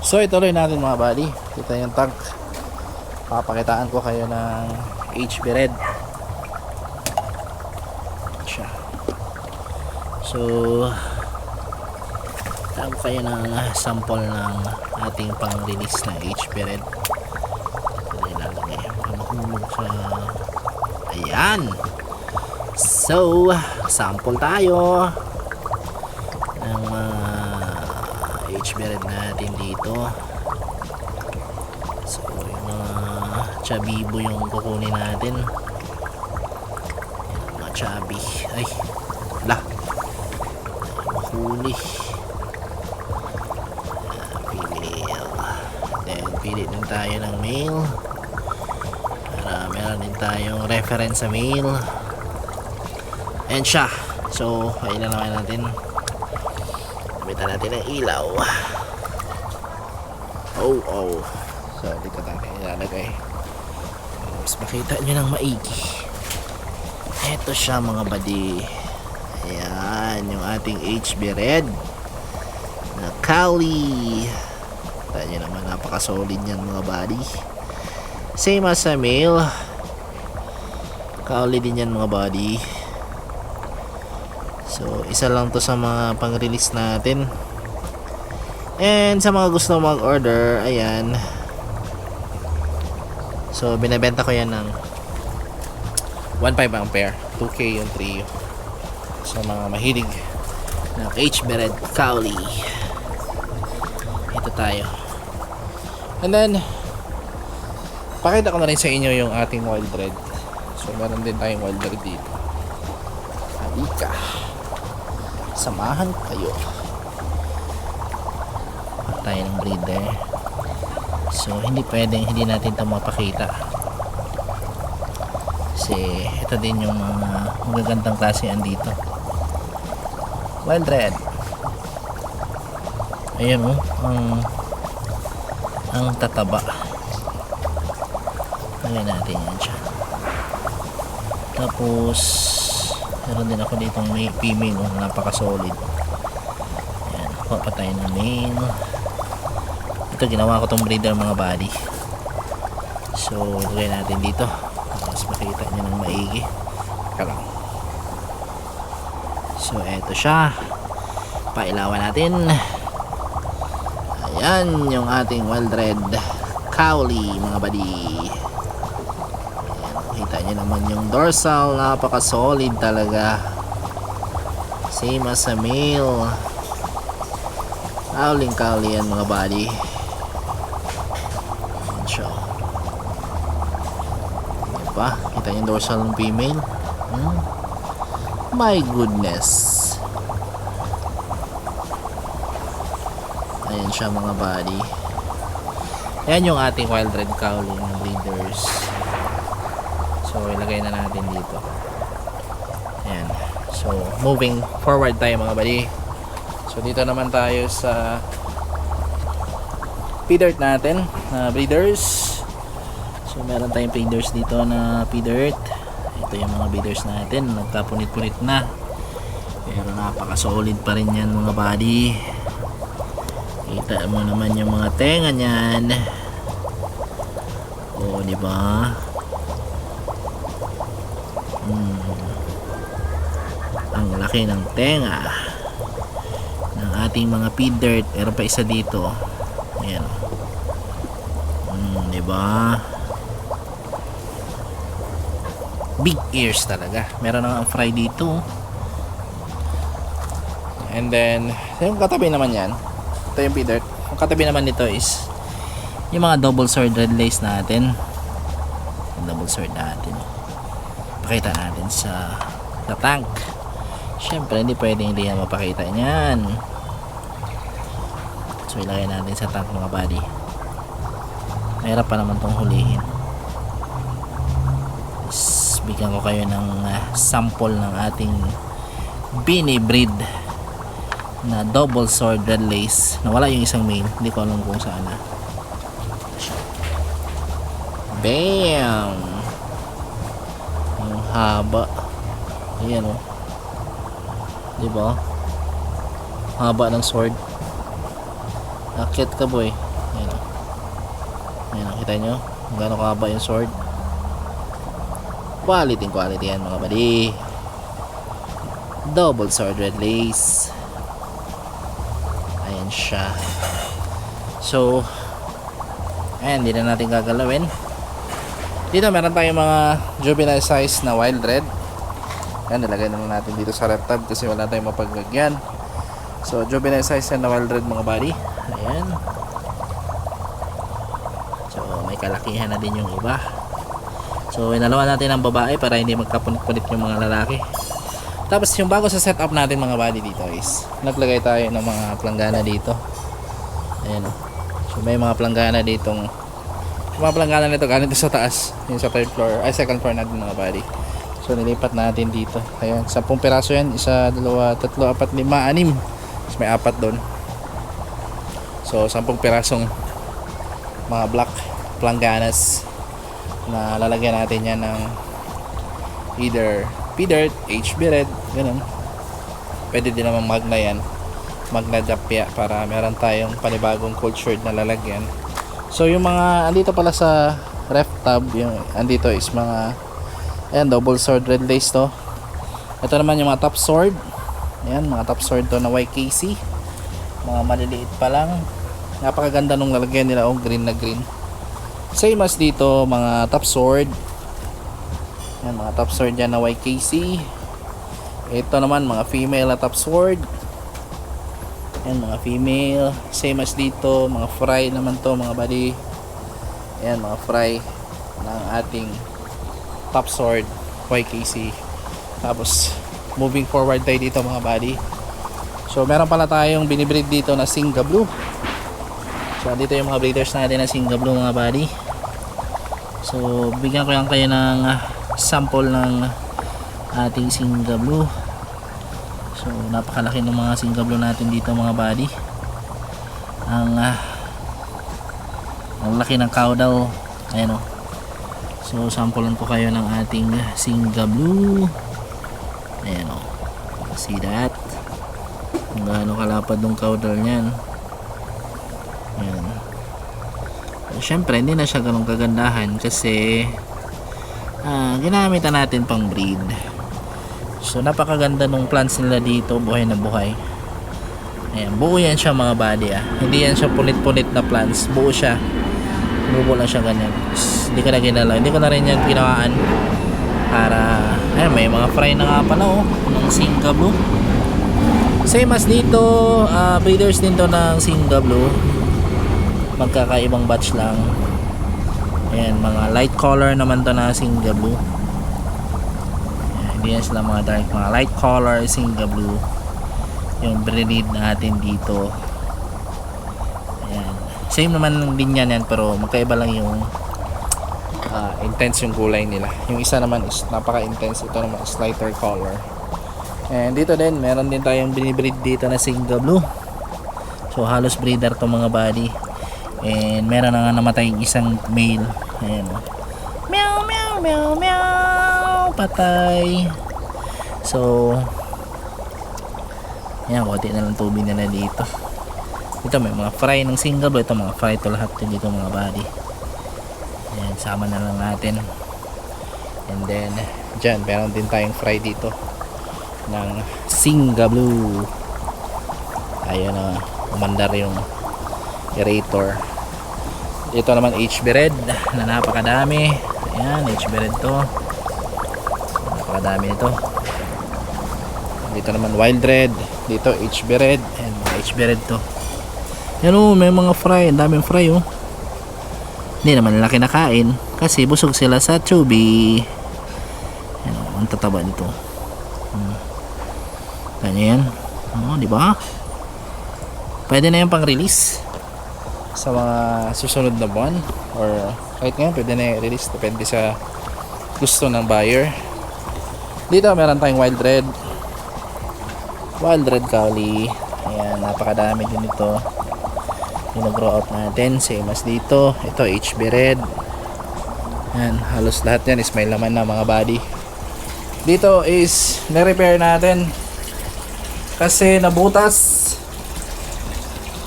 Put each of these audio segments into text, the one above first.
So ituloy natin mga buddy. Kita yung tank. Papakitaan ko kayo ng HB Red. Siya. So tago kayo ng sample ng ating pang-release na HB Red. Ito na ilalagay. Mahulog sa... Ayan. So sample tayo ng HB Red natin dito. So yung mga chabibo yung kukunin natin. Yung mga chabi. Ay wala, mahuli. Female. Then pili din tayo ng male para meron din tayong reference sa male. And siya. So kailan naman natin, gamitan natin ang ilaw. Oh. So dito tayo ilalagay. Mas makita nyo ng maigi. Eto siya mga buddy. Ayan yung ating HB Red na Kali. Kita nyo naman, napaka-solid yan mga buddy. Same as sa male. Kali din yan mga buddy. So isa lang to sa mga pang-release natin. And sa mga gusto mag-order, ayan. So binebenta ko yan ng 1.5 ampere, 2K yung trio. So mga mahilig ng HB Red Kali. Ito tayo. And then pakita ko na rin sa inyo yung ating wild red. So meron din tayong wild red dito. Halika, samahan kayo. Tayo ng breeder. So hindi pwedeng hindi natin ito mapakita, kasi ito din yung mga magagandang klase andito. Wild red. Ayan o, ang tataba. Lagay natin yan siya. Tapos meron din ako ditong may female, napaka solid. Ayan, kuha pa tayo ng male. Ito ginawa ko tong breeder mga buddy. So lagay natin dito, tapos makita nyo ng maigi. Karang. So eto siya, pailawan natin. Ayan yung ating wild red Kali mga buddy. Kita nyo naman yung dorsal, napaka solid talaga, same as sa male. Howling Kali yan mga buddy. So diba, kita nyo yung dorsal ng female. My goodness. Ayan siya mga buddy. Ayan yung ating wild red Kali ng breeders. So ilagay na natin dito. Ayan. So moving forward tayo mga buddy. So dito naman tayo sa P-dirt natin na breeders. So meron tayong breeders dito na P-dirt. Ito yung mga breeders natin, nagkapunit-punit na, pero napaka solid pa rin yan mga buddy. Kita mo naman yung mga tenga niyan. Oh, di ba? Ang laki ng tenga ng ating mga P-dirt. Meron pa isa dito. Ayan. Di ba? Big ears talaga. Meron na ang fry dito. And then yung katabi naman yan, ito yung P-dirt. Ang katabi naman nito is yung mga double sword red lace natin. Yung double sword natin, pakita natin sa tank. Syempre hindi pwedeng hindi yan mapakita niyan. So ilagay natin sa tank mga buddy. Mahirap pa naman tong hulihin. Bigyan ko kayo ng sample ng ating Bini breed na double sword red lace. Nawala yung isang male, hindi ko alam kung saan na. Bam! Ang haba. Ayan o. Diba? Haba ng sword. Akit ka boy. Ayan o. Ayan o, kita nyo kung gaano kahaba yung sword. Quality yan mga buddy. Double sword red lace. Ayan siya. So ayan, hindi na natin gagalawin. Dito meron tayong mga juvenile size na wild red. Ayan, nilagay naman natin dito sa rep tab kasi wala tayong mapaglagyan. So juvenile size na wild red mga buddy. Ayan. So may kalakihan na din yung iba. So inalawan natin ang babae para hindi magkapunit-punit yung mga lalaki. Tapos yung bago sa setup natin mga buddy dito is naglagay tayo ng mga planggana dito. Ayan o. So may mga planggana ditong, yung mga planggana nito galing sa taas, yung sa third floor, ay second floor natin mga buddy. So nilipat natin dito. Ayan, 10 piraso yan. 1, 2, 3, 4, 5, 6. Tapos may 4 doon. So 10 pirasong mga black plangganas na lalagyan natin yan ng either P-Dirt, HB Red, ganun. Pwede din naman Magna yan, Magna Dapya, para meron tayong panibagong cultured na lalagyan. So yung mga andito pala sa ref tab, yung andito is mga ayan, double sword red lace to. Ito naman yung mga top sword. Ayan, mga top sword to na YKC, mga maliliit pa lang. Napakaganda nung lalagyan nila, oh, green na green. Same as dito, mga top sword. Ayan, mga top sword yan na YKC. Ito naman mga female na top sword. Ayan, mga female. Same as dito, mga fry naman to mga buddy. Ayan, mga fry ng ating top sword YKC. Tapos moving forward tayo dito mga buddy. So meron pala tayong binibreed dito na Singa Blue. So dito yung mga breeders natin na Singa Blue mga buddy. So bigyan ko lang kayo ng sample ng ating Singa Blue. So napakalaki ng mga Singa Blue natin dito mga buddy. Ang laki ng caudal. Ayan o. So sampulan ko kayo ng ating Singa Blue. Ayan o. See that? Kung gaano kalapad ng caudal nyan. Ayan. Siyempre hindi na siya ganun kagandahan kasi ginamitan natin pang breed. So napakaganda nung plants nila dito, buhay na buhay. Ayan, buo yan siya mga buddy Hindi yan siya punit-punit na plants, buo siya. Buo lang siya ganyan. Hindi ko na ginalaw, hindi ko na rin yan ginawaan para ayan, may mga fry na nga pala oh, ng Singa Blue. Same as dito, breeders din to ng Singa Blue. Magkakaibang batch lang. Ayan, mga light color naman to na Singa Blue. Ayan, hindi yan sila mga dark, mga light color Singa Blue yung breed natin dito. Ayan, same naman din yan pero magkaiba lang yung intense yung kulay nila. Yung isa naman is napaka intense, ito naman is lighter color. And dito din meron din tayong binibreed dito na Singa Blue. So halos breeder to mga buddy. And meron na nga namatay isang male. Ayan o. Meow meow meow meow. Patay. So ayan, konti na lang tubig nila dito. Dito may mga fry ng Singa Blue. Ito mga fry to lahat dito mga buddy. Ayan, sama na lang natin. And then dyan meron din tayong fry dito ng Singa Blue. Ayun na, umandar yung aerator. Ito naman HB Red na napakadami. Ayan, HB Red to. Napakadami ito. Dito naman Wild Red. Dito HB Red. Ayan, mga HB Red to. Yan o, may mga fry. Ang daming fry o. Hindi naman nila kinakain kasi busog sila sa chubby. Ayan o, ang tataba nito. Ganyan. O, diba? Pwede na yung pang release sa mga susunod na buwan or kahit ngayon pwede na i-release, depende sa gusto ng buyer. Dito meron tayong Wild Red Cowley. Ayan, napakadami din ito yung nag-grow out natin, same as dito. Ito HB Red. Ayan, halos lahat yan is may laman na mga body. Dito is na-repair natin kasi nabutas,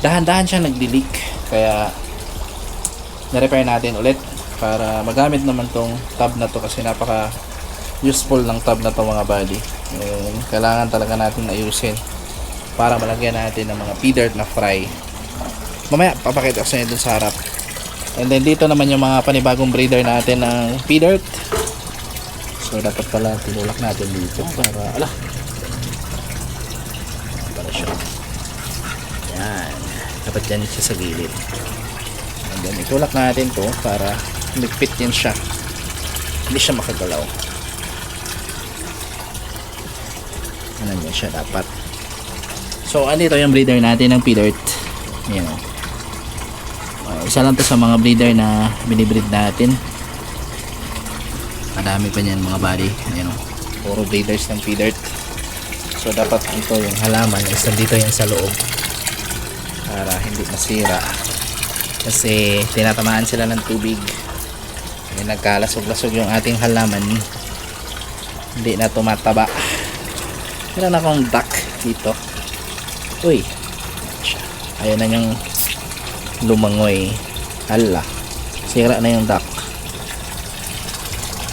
dahan-dahan siya nagdi-leak, kaya na-repair natin ulit para magamit naman tong tab na to, kasi napaka useful ng tab na to mga buddy. And kailangan talaga natin ayusin para malagyan natin ng mga P-Dirt na fry. Mamaya papakita ko sa inyo dun sa harap. And then dito naman yung mga panibagong breeder natin ng P-Dirt. So dapat pala tinulak natin dito para para siya. Yan, dapat dyan siya sa gilid. And then itulak natin to para lumipit din siya, hindi siya makagalaw. Ano yan siya dapat. So andito yung breeder natin ng P-Dirt. Yan. Isa lang to sa mga breeder na binibreed natin. Madami pa niyan mga buddy. Ayan, puro breeders ng P-Dirt. So dapat ito yung halaman is nandito yan sa loob para hindi masira, kasi tinatamaan sila ng tubig. Nagkalasog-lasog yung ating halaman, hindi na tumataba. Meron akong duck dito. Uy, ayun na yung lumangoy. Hala, sira na yung duck.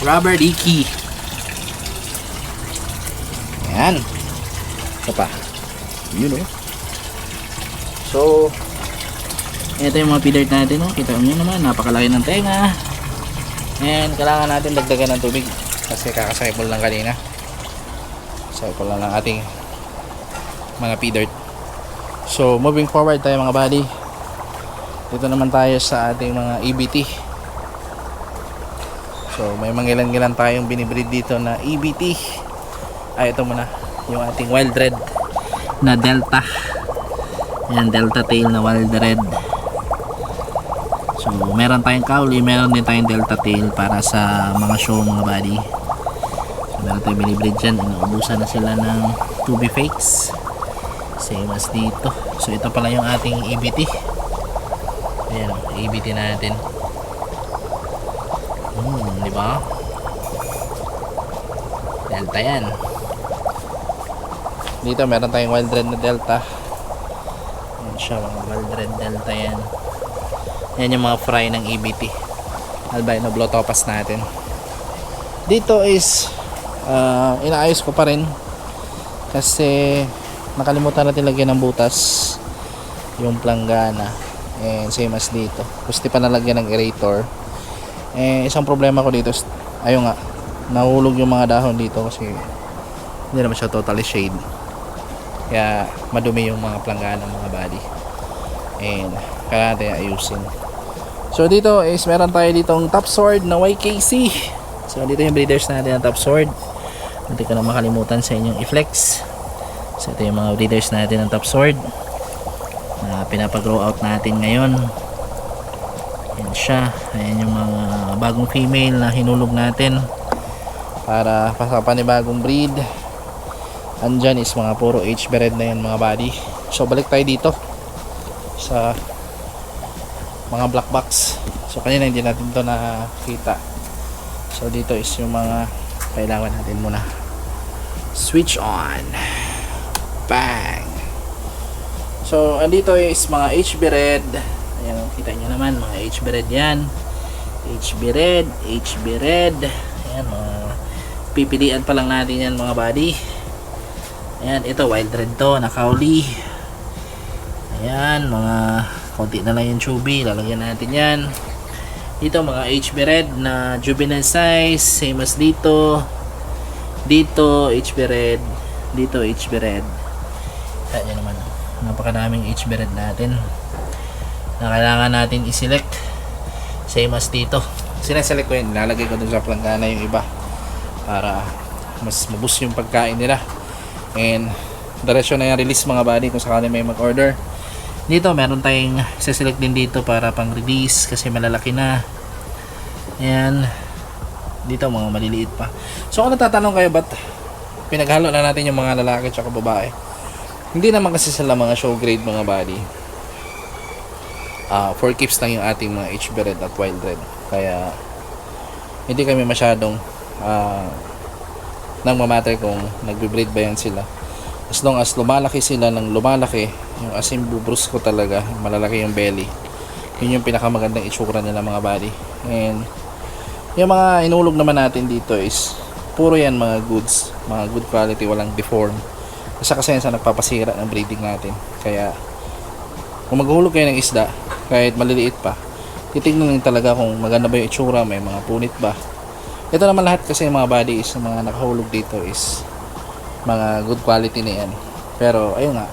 Rubber dicky. Yan. Ito pa. Yun o. So ito yung mga P-Dirt natin, oh. Kita nyo naman, napakalaki ng tenga. And kailangan natin dagdagan ng tubig kasi kakacycle lang kanina. Cycle lang ng ating mga P-Dirt. So moving forward tayo mga buddy. Dito naman tayo sa ating mga EBT. So may mangilan-gilan tayong binibreed dito na EBT. Ay, ito muna yung ating wild red na Delta. Yan, Delta tail na wild red. So meron tayong Cowley, meron din tayong Delta tail para sa mga show mga buddy. So meron tayong binibreed dyan. Inuubusan na sila ng 2B fakes, same as dito. So ito pala yung ating EBT. Ayan, EBT natin. Diba? Delta yan. Dito meron tayong wild red na Delta. Yan siya, mga wild red Delta yan. Yan yung mga fry ng EBT, albino blue topaz natin. Dito is inaayos ko pa rin kasi nakalimutan natin lagyan ng butas yung planggana. And same as dito, gusto pa nalagyan ng aerator. Isang problema ko dito, ayun nga, nahulog yung mga dahon dito kasi hindi naman siya totally shade, kaya madumi yung mga planggana mga body, and kaya natin ayusin. So dito is meron tayo ditong top sword na YKC. So dito yung breeders natin ng top sword. Hindi ko na makalimutan sa inyong i-flex. So ito yung mga breeders natin ng top sword na pinapag-grow out natin ngayon. Yan siya. Ayan yung mga bagong female na hinulog natin para sa panibagong breed. Andyan is mga puro H-bred na yan mga buddy. So balik tayo dito sa mga black box. So kanina hindi natin to nakita. So dito is yung mga kailangan natin muna. Switch on. Bang. So andito is mga HB red. Ayan, kita nyo naman mga HB red yan. HB red, HB red. Ayan, mga pipilian pa lang natin yan mga buddy. Ayan, ito wild red to na Cowley. Ayan, mga konti na lang yung chubby, lalagyan natin yan. Dito mga HB red na juvenile size, same as dito. Dito HB red, dito HB red. Kaya naman, napakadaming HB red natin na kailangan natin i-select, same as dito. Sineselect ko yun, lalagay ko dun sa planggana yung iba para mas mabus yung pagkain nila. And diretso na yung release mga buddy kung sakali may mag-order. Dito meron tayong siselect din dito para pang release kasi malalaki na. Ayan, dito mga maliliit pa. So kung natatanong kayo ba't pinaghalo na natin yung mga lalaki at babae, hindi naman kasi sila mga show grade mga buddy. For keeps lang yung ating mga HB red at wild red, kaya hindi kami masyadong nang mamatter kung nagbe-breed ba yan sila. As long as lumalaki sila ng lumalaki, yung asim bubrus ko talaga, malalaki yung belly, Yun yung pinakamagandang itsura nila mga buddy. And yung mga inulog naman natin dito is puro yan mga goods, mga good quality, walang deform. Kasi sa nagpapasira ng breeding natin. Kaya kung maghulog kayo ng isda, kahit maliliit pa, titignan lang talaga kung maganda ba yung itsura, may mga punit ba. Ito naman lahat kasi mga buddy is mga nakahulog dito is mga good quality na yan. Pero ayun nga,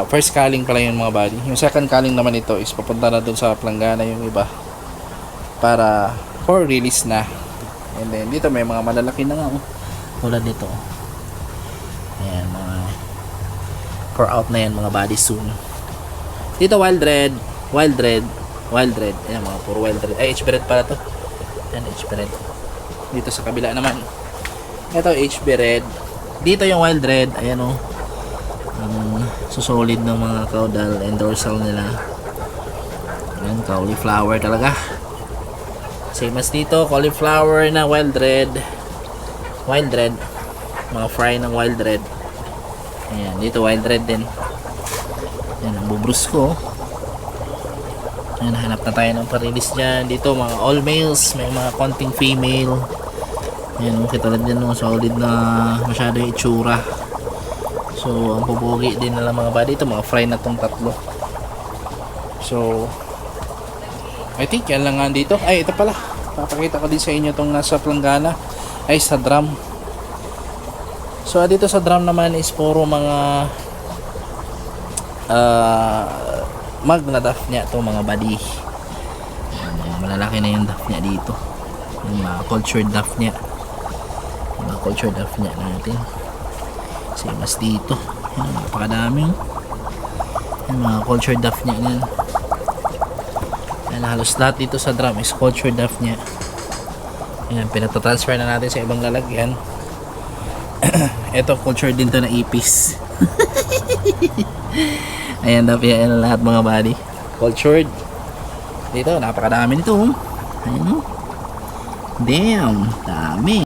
first culling pala yung mga buddy. Yung second culling naman ito is papunta na dun sa planggana yung iba para for release na. And then dito may mga malalaki na nga tulad nito. Ayan, mga for out na yan mga buddy soon. Dito wild red. Ayan mga puro wild red. Ay, HB red pala to. Ayan, HB red. Dito sa kabila naman, ito HB red. Dito yung wild red. Ayan o, susolid ng mga caudal and dorsal nila. Ayan, cauliflower talaga. Same as dito, cauliflower na wild red. Mga fry ng wild red. Ayan, dito wild red din. Ayan, ang bubrus ko. Ayan, hanap na tayo ng parilis dyan. Dito mga all males, may mga konting female. Ayan, katulad dyan no, solid na masyado yung itsura. So ang pupugi din nila mga buddy. Ito mga fry na tong tatlo. So I think yan lang nga dito. Ay, ito pala, papakita ko din sa inyo tong nasa planggana. Ay, sa drum. So dito sa drum naman is puro mga magna duff niya to mga buddy. Malalaki na yung duff niya dito. Yung mga cultured duff niya. Yung mga cultured duff niya natin. Same as dito. Yan, napakadaming. Yung mga cultured duff niya yan. Yan, halos lahat dito sa drum is cultured duff niya. Yan, pinatatransfer na natin sa ibang lalagyan. Ito, cultured din to na ipis. Ayan, yan lahat mga buddy. Cultured. Dito, napakadami nito. Ayan o. Damn, dami.